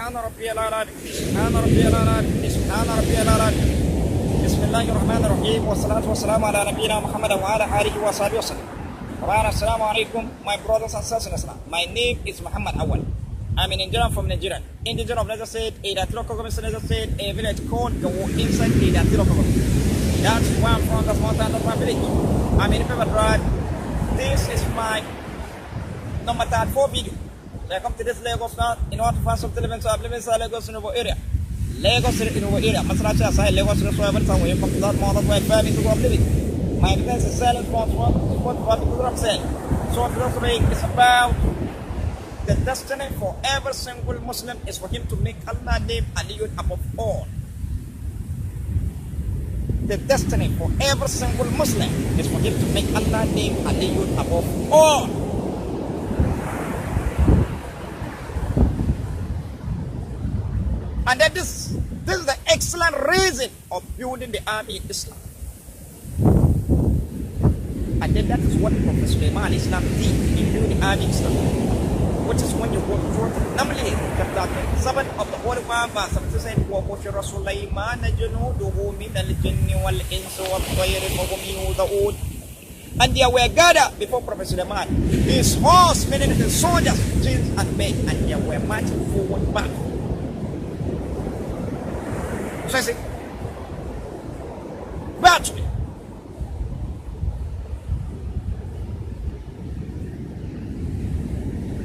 سبحان ربي الأعلى سبحان ربي الأعلى سبحان ربي الأعلى. بسم الله الرحمن الرحيم والصلاة والسلام على نبينا محمد وعلى آله وصحبه وسلم. Assalamu alaikum, my brothers and sisters in Islam. My name is Muhammad Awal. I'm an Nigerian from Nigeria. Indigenous of Niger State, Niger State, a village called Gawo inside Nigeria. That's where I'm from, that's my village. I'm in River Drive. This is my number 34 video. So I come to this Lagos now in order to find some television, so I live inside Lagos in our area. Lagos in our area. Masracha aside Lagos in our area. When you come to that more than 5 into our living. My evidence is silent for what I'm saying. So today is about the destiny for every single Muslim is for him to make Allah name Aliyun above all. The destiny for every single Muslim is for him to make Allah name Aliyun above all. And that this is the excellent reason of building the army in Islam. And then that is what Prophet SULEIMAN Islam did in building the army in Islam. Which is when you go through normally chapter 7 of the Holy Quran verse 77 وَبُشِرَ سُلَيْمَانَ جُنُودُهُ مِنَ الْجِنِّ وَالْإِنسِ وَالطَّيْرِ وَهُمْ يُوزَعُونَ. And they were gathered before Prophet SULEIMAN. His horse, meaning the soldiers, jinns and men, and they were marching forward back. So I say, battle.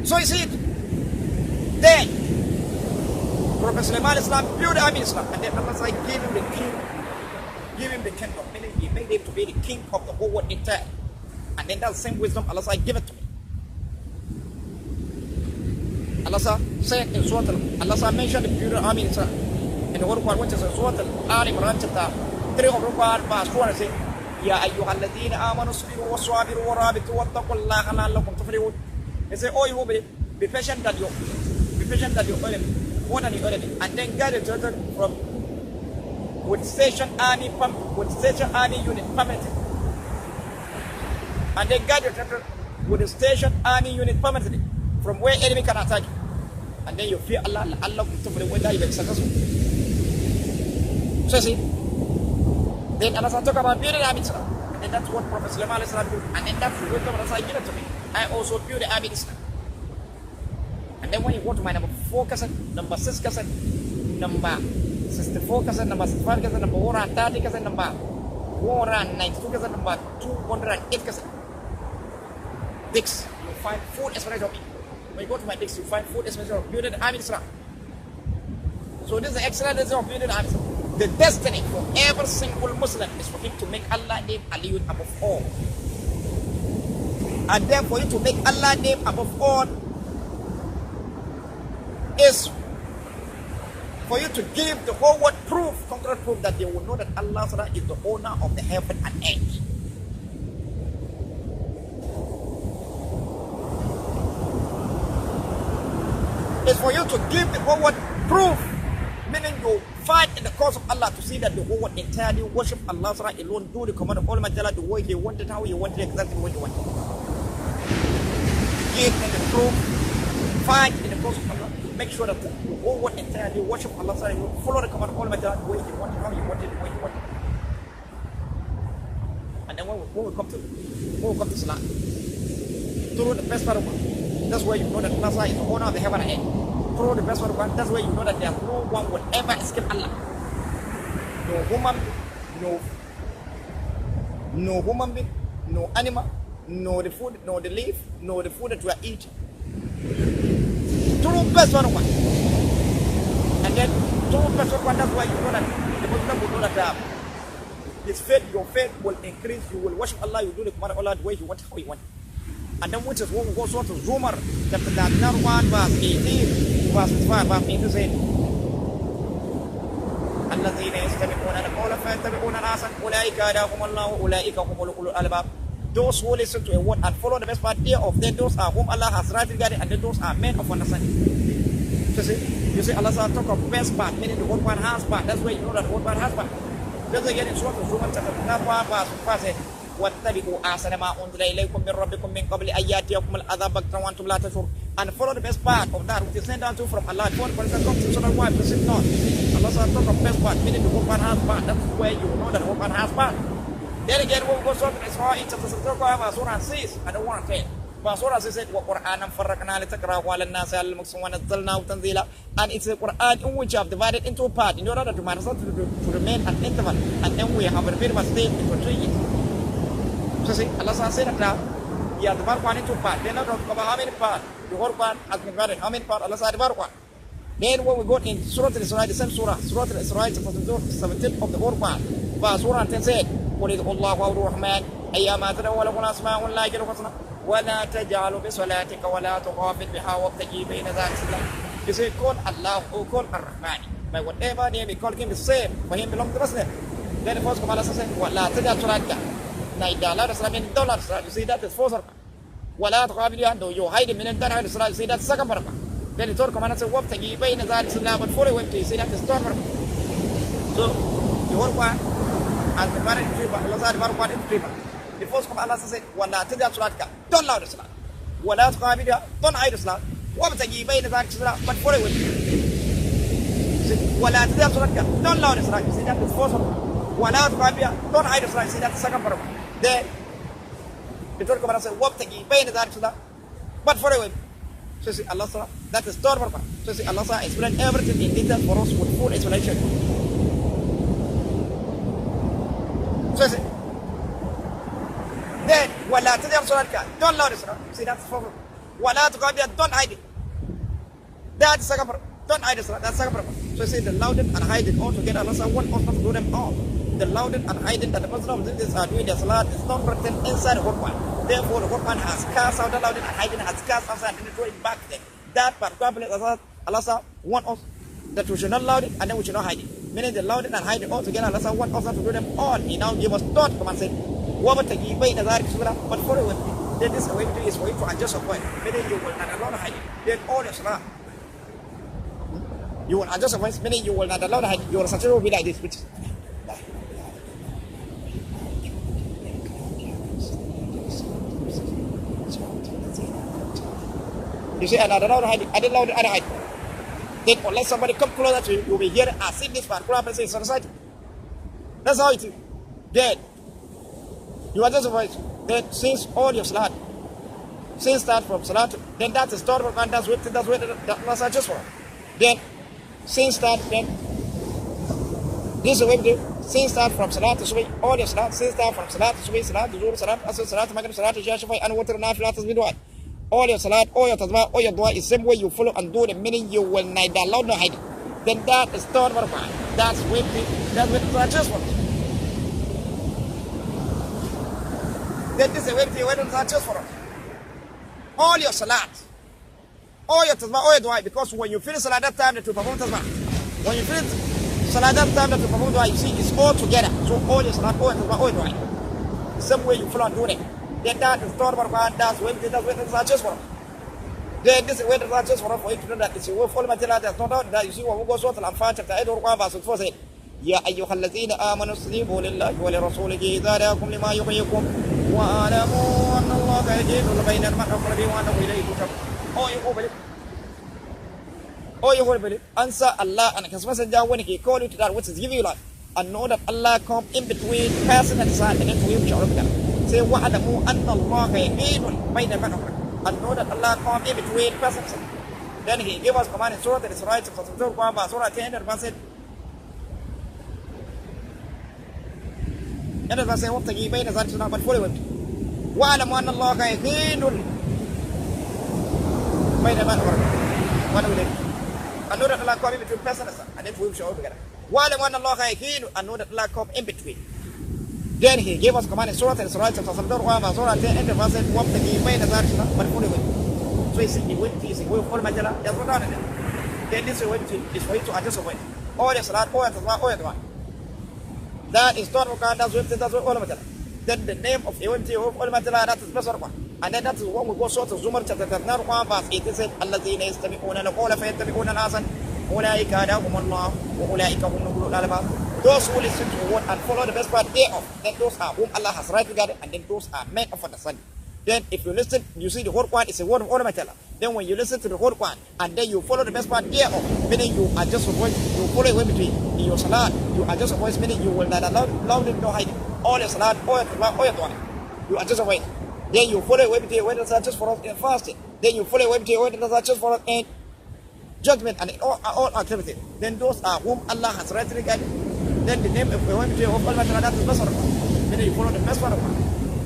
So you see it. Then Prophet SULEIMAN Islam built the army in Islam, and then Allah said, give him the king, give him the kingdom, meaning he made him to be the king of the whole world entire. And then that same wisdom Allah said, give it to me. Allah said in Surah Allah said mentioned the build the army in Islam. In the whole Quran, which is in Surah Al-Imran chapter 3 of the Quran, verse 4, and say, Ya ayyuhalladhina amanu sabiru wa sabiru wa rabitu wa taqullaha la'allakum tuflihun. They say, oh, you will be patient that you enemy, more than your enemy, and then guide the children from with station army unit permanently, and then guide your children with the station army unit permanently from where enemy can attack you, and then you fear Allah whether you be successful. So see, then Allah talk about building army, and then that's what Prophet SULEIMAN did, and then that's the wisdom Allah give it to me. I also build the army in Islam. And then when you go to my number 4 cassette, number 6 cassette, number 64 cassette, number 65 cassette, number 130 cassette, number 192 cassette, number 208 cassette, Dix, you find full explanation of me. When you go to my Dix, you find full explanation of building the army in Islam. So this is the excellent lesson of building the army. The destiny for every single Muslim is for him to make Allah name Aliyun above all. And then for you to make Allah name above all is for you to give the whole world proof, concrete proof that they will know that Allah is the owner of the heaven and earth. It's for you to give the whole world proof, meaning you fight in the cause of Allah to see that the whole world entirely worship Allah alone, do the command of Almighty Allah the way He wanted, how He wanted, exactly what He wanted. Give in the proof, fight in the cause of Allah, make sure that the whole world entirely worship Allah, follow the command of Almighty Allah the way He wanted, how He wanted, the way He wanted. And then when we come to this land, through the best part of God, that's where you know that Allah is the owner of the heaven and earth. Through the best part of God, that's where you know that there no one will ever escape Allah. No human being, no animal, no the food, no the leaf, no the food that we are eating. True best one. And then true best one, that's why you know that the Muslim will know that his faith, your faith will increase, you will worship Allah, you do the command of Allah the way you want, how you want. And then which is when we go to Zumar, chapter 1, verse 18, verse 5, verse 8 to say, الذين يستمعون القول فيتبعون أحسنه أولئك هداهم الله أولئك هم أولو الألباب. Those who listen to a word and follow the best part there of them, those are whom Allah has rightly guided, and then those are men of understanding. You see Allah talk of best part, meaning the whole part has part. That's where you know that the whole part has part. Just again in Surah Zumar chapter 1, verse 5 says, واتبعوا أحسن ما أنزل إليكم من ربكم من قبل أن يأتيكم العذاب بغتة وأنتم لا تشعرون. and follow the best part of that which is sent down to from Allah. For instance, come to Surah 1, verse 9. Allah says, talk of best part, meaning the Quran has part. That's where you know that the Quran has part. Then again, when we go to Surah in chapter 6, Surah 6, I don't want to tell. But Surah 6 said, وَقُرْآنًا فَرَّقْنَا لِتَقْرَأَهُ عَلَى النَّاسِ عَلَى الْمُكْثِ وَنَزَّلْنَاهُ تَنزِيلًا. And it's a Quran in which you have divided into a part in order to manage to remain at interval. And then we have repeated my statement for 3 years. So see, Allah said that now, you have divided Quran into a part. Then not talk about how many parts. The whole Quran has been divided. How many parts Allah said divided Quran. Then when we go in Surah Al-Isra, the same Surah Al-Isra, chapter 17 of the whole Quran. Verse 1 and 10 said, قُلِ ادْعُوا اللَّهَ وَادْعُوا الرَّحْمَنَ أَيَّمَا تَدْعُوا وَلَهُ الْأَسْمَاءُ الْحُسْنَى وَلَا تَجْعَلْ بِصَلَاتِكَ وَلَا تُخَافِتْ بِهَا وَابْتَغِ بَيْنَ ذَلِكَ. You say, call Allah or call Ar-Rahman. By whatever name we call him is same. For him belongs to the Muslim. Then the first command Allah says, وَلَا تَجْعَلْ صَلَاتِكَ. Now, Allah Islam means don't Salat. You see, that is first part. وَلَا تُخَافِتْ بِهَا. No, you hide him in the hide Salat. You see, that's second part. Then the third command says, وَابْتَغِ بَيْنَ ذَلِكَ. But follow him to you see, that is third part. So, the whole Quran has been divided into 3 parts. Allah said, divided Quran into 3 parts. The first command Allah says, وَلَا تَجْعَلْ صَلَاتِكَ. Don't louder Salat. وَلَا تُخَافِتْ بِهَا. Don't hide Salat. وَابْتَغِ بَيْنَ ذَلِكَ. But follow him. وَلَا تَجْعَلْ صَلَاتِكَ. Don't louder Salat. You see, that is first part. وَلَا تُخَافِتْ بِهَا. Don't hide Salat. You see, that's the second part. Then the third command says, وَابْتَغِ بَيْنَ ذَلِكَ. But follow him. So see, Allah said, that is third part. So see, Allah said, explain everything in detail for us with full explanation. So see, then, وَلَا تَجْعَلْ صَلَاتِكَ. Don't louder Salat. See, that's the fourth part. وَلَا تُخَافِتْ بِهَا. Don't hide it. That's the second part. Don't hide it. That's the second part. So see, the louded and hiding all together, Allah said, one us not to do them all. The louded and hiding that the Muslims are doing their Salat is not written inside the Quran. Therefore, the Quran has cast out the louded and hiding, has cast outside and throw it back there. That particular place, Allah said, want us that we should not loud it and then we should not hide it. Meaning the louded and hiding all together, Allah said, want us not to do them all. He now give us thought, come and say, وَابْتَغِ بَيْنَ ذَلِكَ. But follow it. Then this way to is for you to adjust your point. Meaning you will not allow to hide it. Then all your Salah. You will adjust your voice, meaning you will not allow to hide it. Your Salah will be like this, which is you say, and I don't know how to hide it. I didn't know how to hide it. Then unless somebody come closer to you, you'll be here and see this particular person is on the side. That's how it is. Then you adjust your voice. Then since all your Salat, since start from Salat, then that's the start of and that's what that's adjust for. Then since start, then this is the way we do. Since start from Salat to Subhi, all your Salat, since start from Salat to Subhi, Salat to Zuhr, Salat to Asr, Salat to Maghrib, Salat to Isha, Shafai, and Witr, Nafilah, Tasbih, Dua. All your Salat, all your Tasbih, all your Dua is the same way you follow and do the meaning you will neither allow nor hide. Then that is third part. That's with the adjustment. Then this is the way to adjust for us. All your Salat, all your Tasbih, all your Dua, because when you finish Salat that time that you perform Tasbih, when you finish Salat that time that you perform Dua, you see it's all together. So all your Salat, all your Tasbih, all your Dua, the same way you follow and do it. Then that is third part, that's when it's adjust for us. Then this is when it's adjust for us for you to know that it's a full material that's not out that you see when we go to Al-Anfal chapter 8 or 1 verse 4 said, يا أيها الذين آمنوا استجيبوا لله ولرسوله إذا دعاكم لما يحييكم واعلموا أن الله يحول بين المرء والمرء وأنه إليه ترجعون. Oh, you go believe. Oh, you go believe. Answer Allah and His Messenger when He call you to that which is giving you life, and know that Allah come in between person and son and then for you shall look. Say وَعَلَمُوا أَنَّ اللَّهَ يَحِيلُ بَيْنَ الْمَرْءِ, and know that Allah come in between persons. Then He gave us command in Surah that is right, Surah 10 and verse 8. And as I say, وَابْتَغِي بَيْنَ ذَلِكَ, but follow it. وَعَلَمُوا أَنَّ اللَّهَ يَحِيلُ بَيْنَ الْمَرْءِ وَأَنَّهُ. And know that Allah come in between persons and then for you shall look together. وَعَلَمُوا أَنَّ اللَّهَ يَحِيلُ, and know that Allah come in between. Then He gave us command in Surah Al-Isra, chapter 17, Surah 10, and verse 8, وَابْتَغِي بَيْنَ ذَلِكَ, but follow it. So He said, He said, we'll follow Majala, there's no doubt in it. Then this is for you to adjust away. All your Salat, all your Tasbih, all your Dua. That is third part, that's what all Majala. Then the name of AWMT, all Majala, that is Besar Quran. And then that is what we go Surah Zumar, chapter 39, verse 8, it said, الَّذِينَ يَسْتَمِعُونَ الْقَوْلَ فَيَتَّبِعُونَ الْأَحْسَنَ أُولَٰئِكَ هَدَاهُمُ اللَّهُ وَأُولَٰئِكَ هُمُ أُولُو الْأَلْبَابِ. Those who listen to the word and follow the best part thereof, then those are whom Allah has rightly guided, and then those are men of understanding. Then if you listen, you see the whole Quran is a word of Almighty Allah. Then when you listen to the whole Quran and then you follow the best part thereof, meaning you adjust your voice, you follow away between in your salat, you adjust your voice, meaning you will not allow loudly no hiding. All your salat, all your dua, you adjust your voice. Then you follow away between when the just for us in fasting. Then you follow away between when the just for us in judgment and in all activity. Then those are whom Allah has rightly guided. Then the name of the way between of Almighty Allah, that's the best part of one. Meaning you follow the best part of one.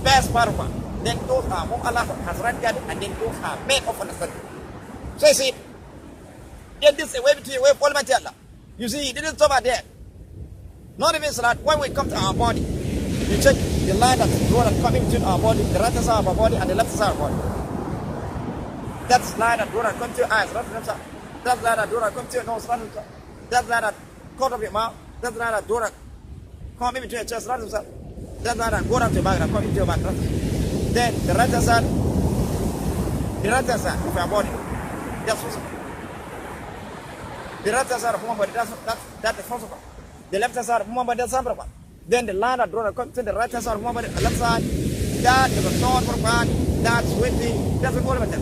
Best part of one. Then those are whom Allah has right guided, and then those are made of understanding. So you see, then this is a way between way of Almighty Allah. You see, it didn't stop at there. Not even salat. When we come to our body, you check the line that is coming between our body, the right side of our body and the left side of our body. That's line that comes to your eyes, right left side. That's line that comes to your nose, right left side. That's line that comes of your mouth. That's line that comes in between your chest, right left side. That's line that goes up to your back, that comes into your back, right side. Then the right side of our body, that's possible. The right side of one body, that is possible. The left side of one body, that's possible. Then the line that comes to the right side of one body, the left side, that is a thought for God, that's windy, that's a good matter.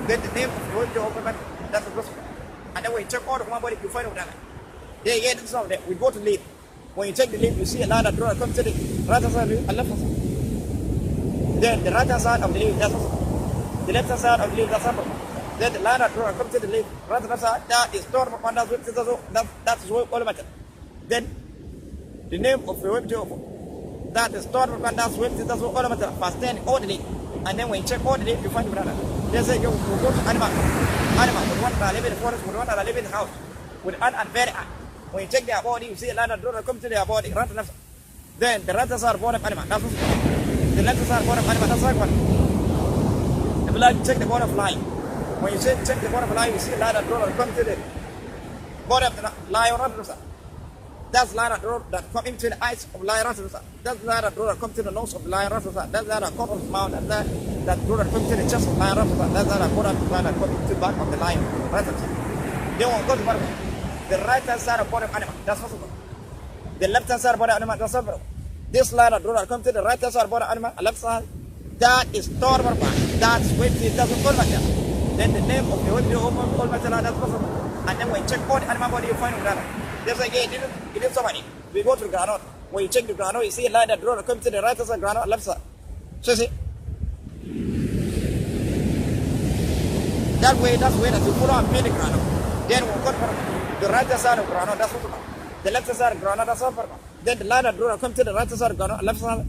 Then the name of going to open matter, that's a possible. And then when you check all of one body, you find out that. Then again, this is all that. We go to leave. When you take the leaf, you see a line that comes to the right side of the leaf and left side. Then the right side of the leaf, that's possible. The left side of the leaf, that's possible. Then the line that comes to the leaf, right side, that is stored upon that which is also, that's all matter. Then the name of the web that is stored upon that which is also all matter. Fast 10 all the leaf. And then when you check all the leaf, you find the banana. They say you go to animal. Animal, with one that live in the forest, with one that live in the house, with an and very ant. When you check their body, you see a line that comes to their body, right and left. Then the right side born of animal, that's what. The left side born of animal, that's what. If you like to check the body of lion, when you check the body of lion, you see a line that comes to the body of the lion, right and left. That's line that comes into the eyes of lion, right and left. That's line that comes to the nose of the lion, right and left. That's line that comes to the mouth, that comes to the chest of the lion, right and left. That's line that comes to the back of the lion, right and left. They won't go to the bottom. The right hand side of body of animal, that's possible. The left hand side of body of animal, that's possible. This line of road comes to the right hand side of body of animal, left side, that is stored for back. That's when it doesn't call matter. Then the name of the way you open call matter, that's possible. And then when you check all the animal body, you find it. There's again, it is somebody. We go to the granite. When you check the granite, you see a line that road comes to the right hand side granite, left side. So you see? That's the way that you put on the granite. Then we'll go to the right side of granite, that's what. The left side of granite, that's what. Then the line that comes to the right side of granite, left side,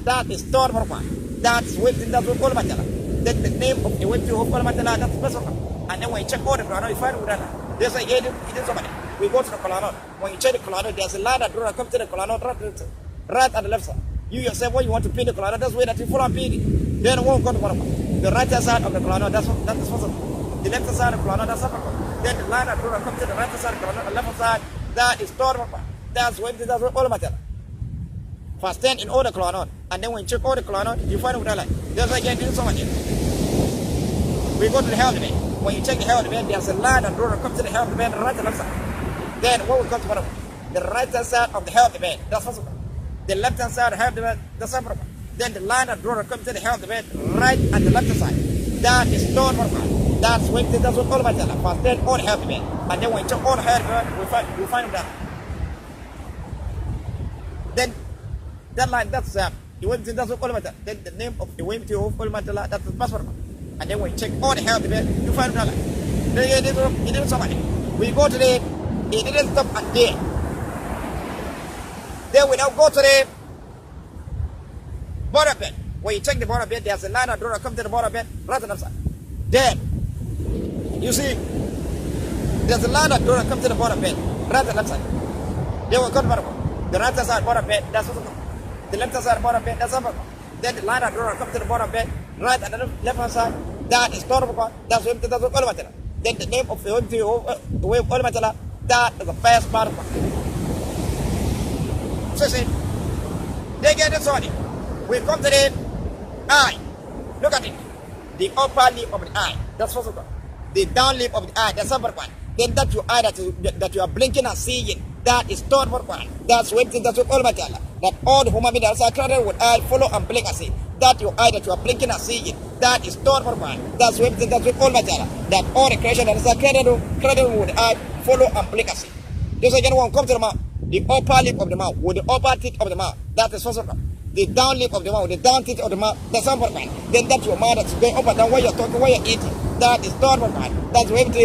that is stored for one. That's within that will call matala. Then the name of the way to call matala, that's special. And then when you check all the granite, you find that. There's a it is somebody. We go to the colonnade. When you check the colonnade, there's a line that comes to the colonnade, right and the left side. You yourself, when you want to pin the colonnade, that's where that you follow and pin it. Then won't go to one. The right side of the colonnade, that's possible. The left side of the colonnade, that's possible. Then the line that comes to the right side, the left side, that is stored. That's when it does all matter. Fast 10 in all the colonnade. And then when you check all the colonnade, you find out that line. There's again, this is so much. We go to the health bed. When you check the health bed, there's a line that comes to the health bed, the right and left side. Then what will come to one? The right hand side of the health bed, that's possible. The left hand side of the health bed, that's possible. Then the line that comes to the health bed, right and the left side, that is stored for one. That's when it does all about that. Fast 10 all the health bed. And then when you check all the health bed, we find that. Then that line, that's the way it does all about that. Then the name of the way to all about that, that's the password. And then when you check all the health bed, you find that line. Then it didn't somebody. We go to the, it didn't stop at there. Then we now go to the bottom bed. When you check the bottom bed, there's a line that comes to the bottom bed, right and left side. Then you see, there's a line that comes to the bottom bed, right and left side. They will come to the right side bottom bed, that's what the left side bottom bed, that's what. Then the line that comes to the bottom bed, right and the left hand side, that is tolerable. That's what all matter. Then the name of the way of all matter, that is the first part of it. So see, they get this on it. We come to the eye. Look at it. The upper lip of the eye, that's first one. The down lip of the eye, that's number one. Then that your eye that you are blinking and seeing, that is third one. That's when that's what all matter. that all the human beings that are created with eye follow and blink and see. That your eye that you are blinking and seeing it, that is stored for man. That's with Almighty Allah. That all the creation that is created with eye follow and blink and see. Just again, one come to the mouth, the upper lip of the mouth with the upper teeth of the mouth. That is first of all. The down lip of the mouth, the down teeth of the mouth, that's some man. Then that's your mouth that's going up and down while you're talking, while you're eating. That is stored for man. That's with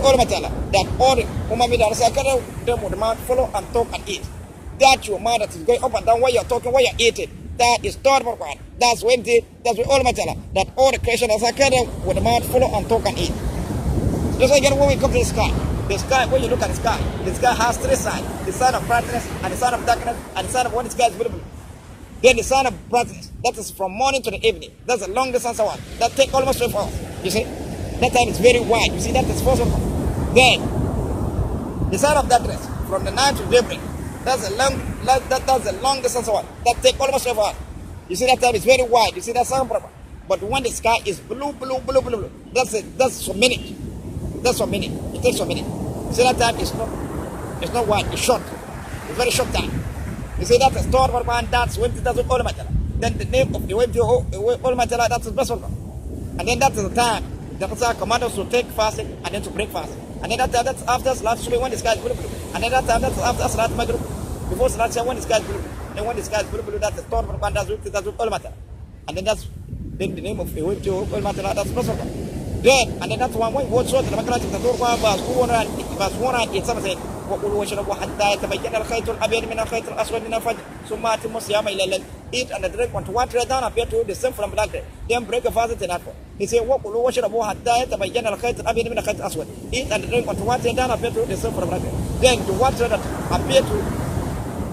Almighty Allah. That all the human beings that are created with the mouth follow and talk and eat. That your mouth that is going up and down while you're talking, while you're eating. That is stored for man. That's with Almighty Allah. That all the creation that are created with the mouth follow and talk and eat. Just again, when we come to the sky, when you look at the sky has three sides: the sign of brightness, and the sign of darkness, and the sign of when the sky is beautiful. Then the sign of brightness, that is from morning to the evening. That's a long distance one. That take almost 12 hours. You see, that time is very wide. You see, that is first of all. Then the sign of darkness, from the night to daybreak. That's a long distance one. That take almost 12 hours. You see, that time is very wide. You see, that's some problem. But when the sky is blue, that's a minute. That's a minute. It takes a minute. You see, that time is not wide. It's short. It's very short time. You see, that's a stored for man. That's with Almighty Allah. Then the name of the way to Almighty Allah, that's the best one. And then that's the time the Prophet command us to take fasting and then to break fasting. And then that's after Salat Subh when the sky is blue. And then that's after Salat Maghrib, before Salat Shah when the sky is blue. Then when the sky is blue, that's the stored for man. That's with Almighty Allah. And then that's the name of the way to Almighty Allah. That's the best one. Then and then that's one way. What sort of the Makaraj of the Torah verse 187 said. وَقُلُوا وَاشْرَبُوا حَتَّى يَتَبَيَّنَ الْخَيْطُ الْأَبْيَضُ مِنَ الْخَيْطِ الْأَسْوَدِ مِنَ الْفَجْرِ ثُمَّ أَتِمُّوا الصِّيَامَ إِلَى اللَّيْلِ. Eat and drink unto one trade down appear to you the same from black day. Then break a fast in that. He said, وَقُلُوا وَاشْرَبُوا حَتَّى يَتَبَيَّنَ الْخَيْطُ الْأَبْيَضُ مِنَ الْخَيْطِ الْأَسْوَدِ. Eat and drink unto one trade down appear to you the same from black day. Then the water that appear to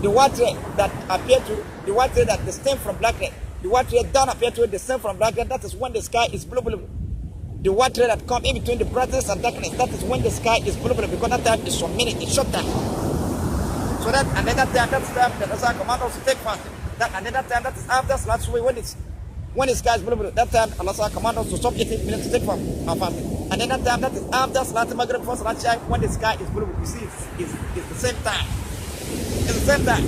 the water that appear to the water that the stem from black day. The water down appear to you the same from black day. That is when the sky is blue. The water that comes in between the brightness and darkness, that is when the sky is blue, because that time is 1 minute, it's short time. So that, and then that time, that's time that Allah command us to take fasting. That, and then that time, that is after Salat Subh when the sky is blue, that time Allah command us to stop eating, minutes to take fasting. And then that time, that is after Salat Maghrib, before Salat Shah, when the sky is blue. You see, it's the same time. It's the same time.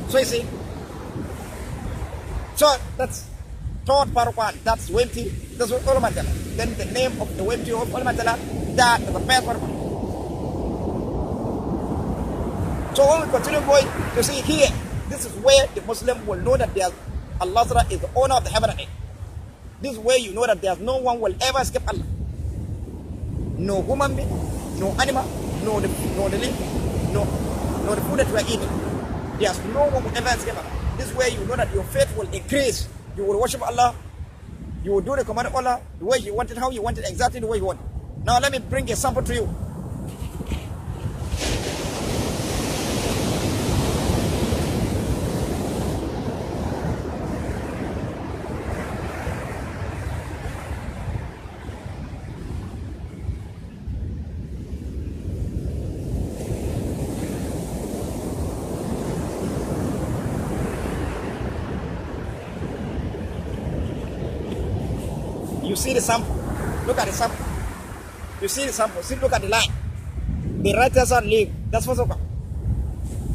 So you see, so that's third part one, that's Wemti, that's what Almighty Allah. Then the name of the Wemti of Almighty Allah, that is the best part. So when we continue going, you see here, this is where the Muslim will know that Allah is the owner of the heaven and earth. This is where you know that there's no one will ever escape Allah. No human being, no animal, no the leaf, no the food that we are eating. There's no one will ever escape Allah. This is where you know that your faith will increase. You will worship Allah. You will do the command of Allah the way you want it, how you want it, exactly the way you want it. Now let me bring a sample to you. You see the sample. Look at the sample. You see the sample. See, look at the line. The right hand leaf, that's first of all.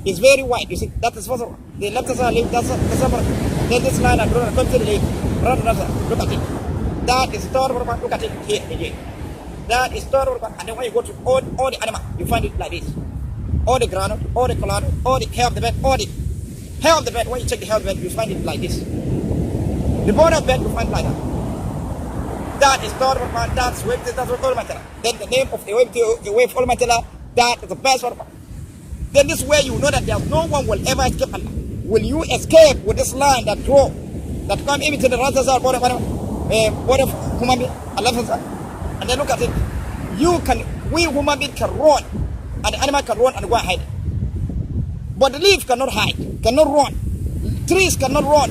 It's very wide. You see, that is first of all. The left hand leaf, that's first. Then this line and come to the leaf. Look at it. That is stored. Look at it here again. That is stored. And then when you go to all the animal, you find it like this. All the granite, all the collard, all the hair of the bed, all the hair of the bed. When you check the hair of the bed, you find it like this. The bone of the bed, you find it like that. That is stored for man, that's what Almighty Allah. Then the name of the way of Almighty Allah, that is the best one. Then this way you know that there's no one will ever escape Allah. Will you escape with this line that come in between the right side what of human being and left side? And then look at it. We human being can run, and the animal can run and go and hide. But the leaf cannot hide, cannot run. Trees cannot run.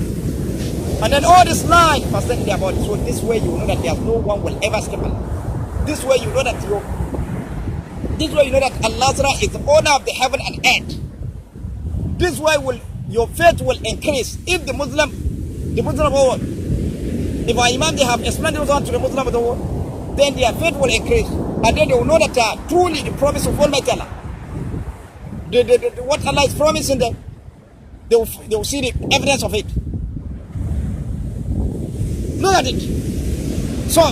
And then all this line fasting their body. So this way you know that there's no one will ever escape Allah. This way you know that Allah is the owner of the heaven and earth. This way your faith will increase. If the Muslim world, if our Imam they have explained this to the Muslim of the world, then their faith will increase. And then they will know that truly the promise of Almighty Allah, what Allah is promising them, they will see the evidence of it. Look at it. So,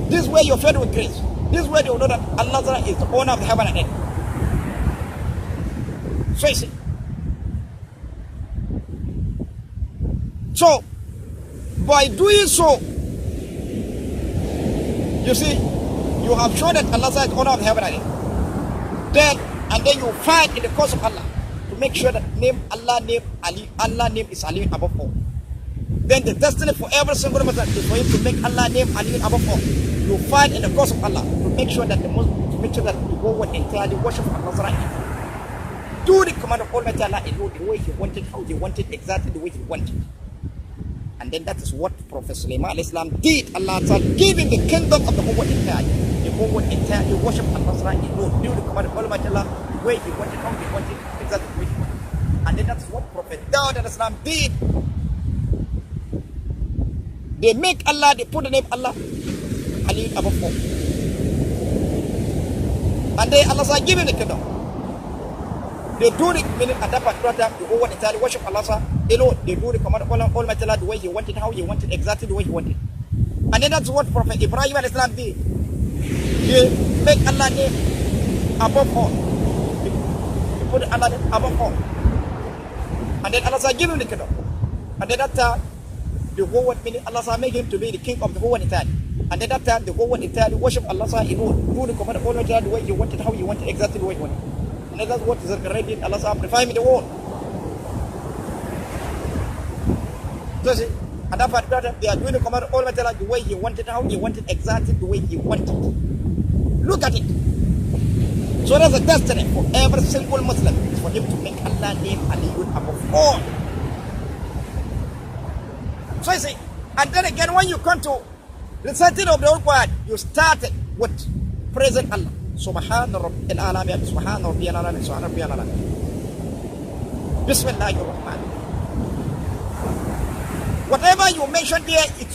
this is where you're fed with grace. This is where they will know that Allah is the owner of the heaven and earth. So you see. So, by doing so, you see, you have shown that Allah is the owner of the heaven and earth. And then you fight in the cause of Allah to make sure that Allah name is Ali above all. Then the destiny for every single Muslim is for him to make Allah name Ali above all. You fight in the cause of Allah to make sure that the world entirely worship Allah right. Do the command of Almighty Allah in the way He wanted, how He wanted, exactly the way He wanted. And then that is what Prophet SULEIMAN Islam did. Allah gave him the kingdom of the whole world entirely. The whole world entirely worship Allah right. Do the command of Almighty Allah the way He wanted, how He wanted, exactly the way He wanted. And then that's what Prophet DAWUD Islam did. They make Allah, they put the name Allah Ali above all. And then Allah said, give him the kingdom. They do the meaning at that particular time, the whole world entirely worship Allah alone. They do the command of Almighty Allah the way He wanted, how He wanted, exactly the way He wanted. And then that's what Prophet Ibrahim Islam did. They make Allah name above all. They put Allah name above all. And then Allah said, give him the kingdom. And then that time, the whole world, meaning Allah make him to be the king of the whole world entirely. And then that time, the whole world entirely worship Allah alone. Do the command of Almighty Allah the way He wanted, how He wanted, exactly the way He wanted. And that's what Zakaria did. Allah amplify me the world. So see, and that particular time, they are doing the command of Almighty Allah the way He wanted, how He wanted, exactly the way He wanted. Look at it. So there's a destiny for every single Muslim for him to make Allah name Aliyun above all. So you see, and then again when you come to reciting of the old Quran, you started with praising Allah. Subhana Rabbil Alamin, Subhana Rabbil Alamin, Subhana Rabbil Alamin. Bismillahirrahmanirrahim. Whatever you mention there, it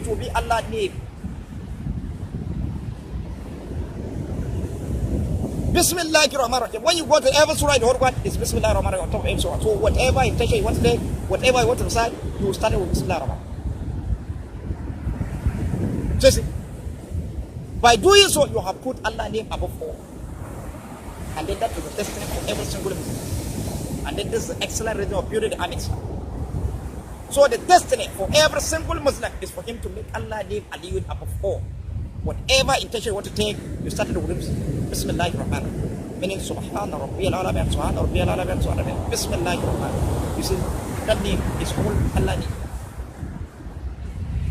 will be Allah's name. Bismillahirrahmanirrahim. When you go to every surah in the whole Quran, it's Bismillahirrahmanirrahim on top of every surah. So whatever intention you want to take, whatever you want to recite, you will start it with Bismillahirrahmanirrahim. So see, by doing so, you have put Allah's name above all. And then that is the destiny for every single Muslim. And then this is the excellent reason of building the Amin. So the destiny for every single Muslim is for him to make Allah's name Aliyun above all. Whatever intention you want to take, you start it with Bismillahirrahmanirrahim. Meaning Subhana Rabbil Alamin, Subhana Rabbil Alamin, Subhana Rabbil Alamin. Bismillahirrahmanirrahim. You see, that name is all Allah's name.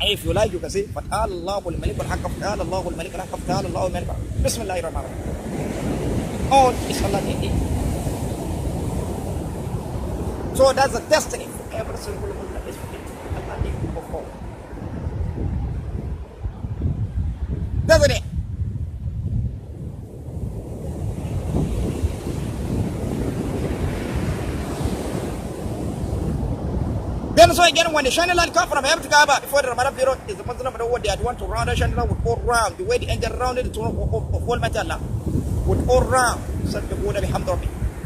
And if you like, you can say, Allahul Malik al-Haqq, Allahul Malik al-Haqq, Allahul Malik al-Haqq. Bismillahirrahmanirrahim. All is Allah's name. So that's the destiny for every single Muslim is for him to make Allah's name above all. Doesn't it? Then so again, when the shining light comes from heaven to Kaaba before the Ramadan period, is the Muslim of the world, they want to round the shining light with all round, the way the angel rounded the throne of Almighty Allah, with all round.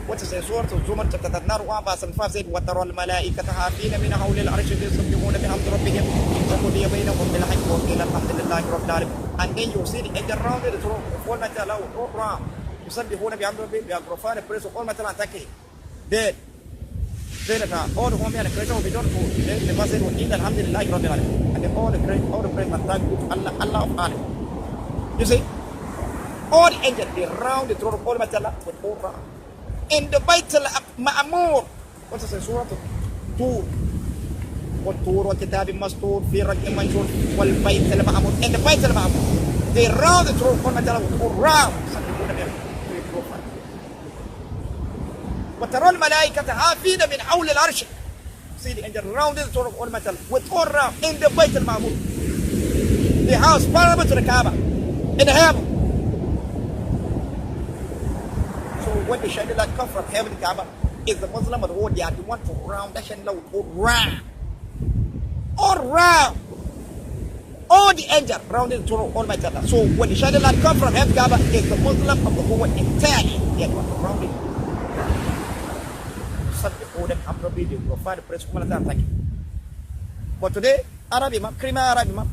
What is the Surah of Zumar chapter 39 verse 5 said, وَتَرَى الْمَلَائِكَةَ حَافِينَ مِنْ حَوْلِ الْعَرْشِ يُسَبِّحُونَ بِحَمْدِ رَبِّهِمْ وَقُضِيَ بَيْنَهُم بِالْحَقِّ وَقِيلَ الْحَمْدُ لِلَّهِ رَبِّ الْعَالَمِينَ. And then you see the angel rounded the throne of Almighty Allah with all round. يُسَبِّحُونَ بِحَمْدِ رَبِّهِم, they are glorifying the praise of Almighty Allah and thanking Him. Then that all the women and the creation will be done for. Then the verse said, وَقِيلَ الْحَمْدُ لِلَّهِ رَبِّ الْعَالَمِينَ. And then all the praise and thank to Allah of Alam. You see, all the angels, they round the throne of Almighty Allah with all round. In the Bayt al-Ma'mur, what is the Surah? Tur. والطور وكتاب مسطور في رق منشور والبيت المعمور. In the Bayt al-Ma'mur, they round the throne of Almighty Allah with all round. وترى الملائكة حافين من حول العرش. See the angel rounded the throne of Almighty Allah with all round in the Bayt al-Ma'mur, the house parallel to the Kaaba in the heaven. So when the shining light comes from heaven to Kaaba, is the Muslim of the world, they are the one to round that shining light with all round. All round. All the angels rounded the throne of Almighty Allah. So when the shining light comes from heaven to Kaaba, is the Muslim of the whole world entirely, they are the one to round it. hold them appropriately, they glorify the praise of Allah. Thank you. But today, Arab Imam, criminal Arab Imam,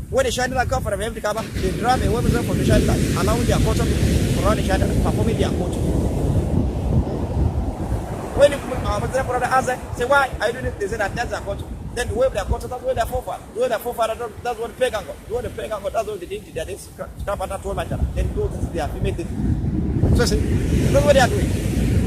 when the shining light come from every Kaaba, they drive away from the shining light, allowing their culture to run the shining light, performing their culture. When you Muslim brother answer, say why are you doing it? They say that that's their culture. Then the way their culture, that's where their forefathers. The way their forefathers, that's what the pagan got. The way the pagan got, that's what they did. They scrap at that told my channel. Then those is their female thing. So see, that's what they are doing.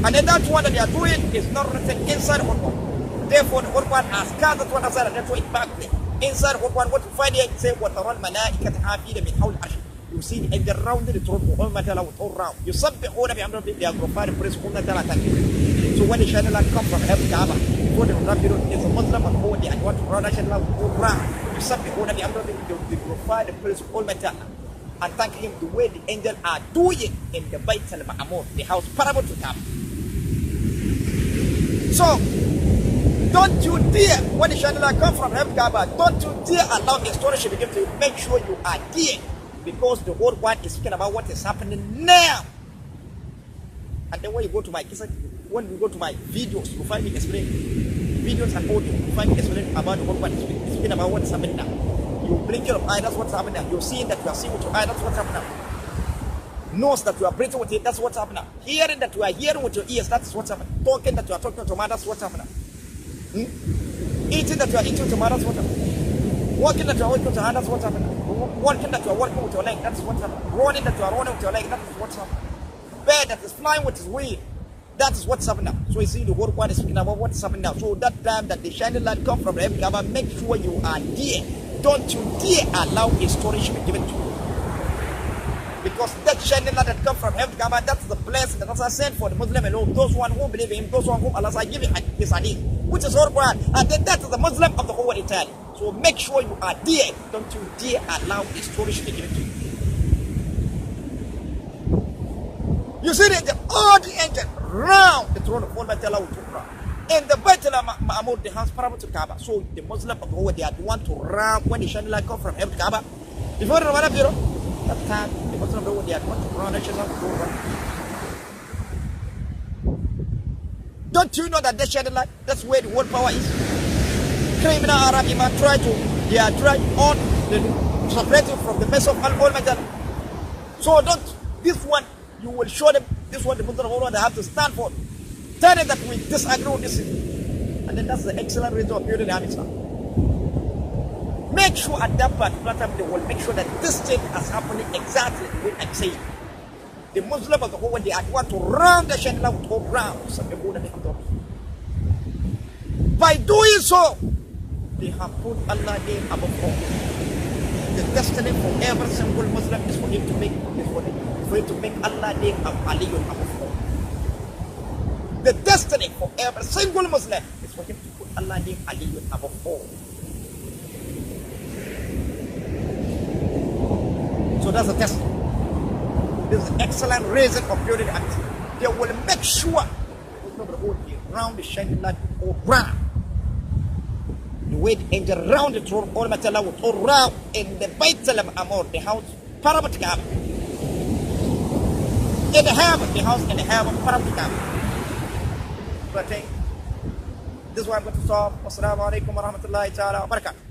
And then that one that they are doing is not written inside the Quran. Therefore, the Quran has cast that one aside and that's why it back there. Inside the Quran, what you find here, it says, وَتَرَى الْمَلَائِكَةَ حَافِينَ مِنْ حَوْلِ الْعَرْشِ. You see the angel round the throne of Almighty Allah with all round. You sabbihuna bi amri they are glorifying praise of Allah. So when the shining light comes from heaven, Kaaba, before the Rabbi is a Muslim and holy and want to run the shining light with all round. You sabbihuna bi amri they glorify the praise of Almighty Allah and thank Him the way the angels are doing in the Bayt al-Ma'mur, the house parable to Kaaba. So don't you dare, when the shining light comes from heaven, Kaaba, don't you dare allow a story to begin to make sure you are there. Because the whole world is speaking about what is happening now. And then when you go to my videos, you find me explaining videos and audio, you find me explaining about the whole world is speaking about what is happening now. You blink your eye, that's what's happening now. You're seeing that you are seeing with your eye, that's what's happening now. Nose that you are breathing with it, that's what's happening now. Hearing that you are hearing with your ears, that's what's happening. Talking that you are talking to your mouth, that's what's happening now. Eating that you are eating with your mouth, that's what's happening. Walking that you are walking with your hand, that's what's happening. Walking that you are walking with your leg, that's what's happening. Running that you are running with your leg, that is what's happening. Bird that is flying with his wing, that is what's happening now. So you see the whole world is speaking about what's happening now. So that time that the shining light comes from the heaven, Kaaba, make sure you are there. Don't you dare allow a story to be given to you. Because that shining light that comes from heaven, Kaaba, that's the blessing that Allah sent for the Muslim alone. Those one who believe in Him, those one whom Allah is giving this hadith, which is all Quran. And then that is the Muslim of the whole world entirely. So make sure you are there. Don't you dare allow a story to be given to you. You see that all the angels round the throne of Almighty Allah will talk around. And the Bayt al-Ma'mur, the house parable to Kaaba. So the Muslim of the whole world, they are the one to round when the shining light comes from heaven to Kaaba. Before the Ramadan period, that time the Muslim of the world, they are the one to round the shining light to Kaaba. Don't you know that the shining light, that's where the world power is? Criminal Arab Imam try on the separating from the mess of Almighty. So don't, this one, you will show them, this one the Muslim of the world, they have to stand for. Tell them that we disagree with this. And then that's the excellent reason of building the Islam. Make sure at that particular time they will make sure that this thing is happening exactly the way I'm saying. The Muslim of the whole world, they want to round the Shaykhla with all round. By doing so, they have put Allah name above all. The destiny for every single Muslim is for him to make Allah name Aliyun above all. The destiny for every single Muslim is for him to put Allah name Aliyun above all. So that's the test. This is an excellent reason of building the act. They will make sure around the shining light all round. The way the angel round the throne, Almighty Allah will all round in the Bayt al-Ma'mur, the house parable to Kaaba. In the heaven, the house in the heaven parable to Kaaba. So I think this is why I'm going to stop. Wassalamu alaikum wa rahmatullahi ta'ala wa barakatuh.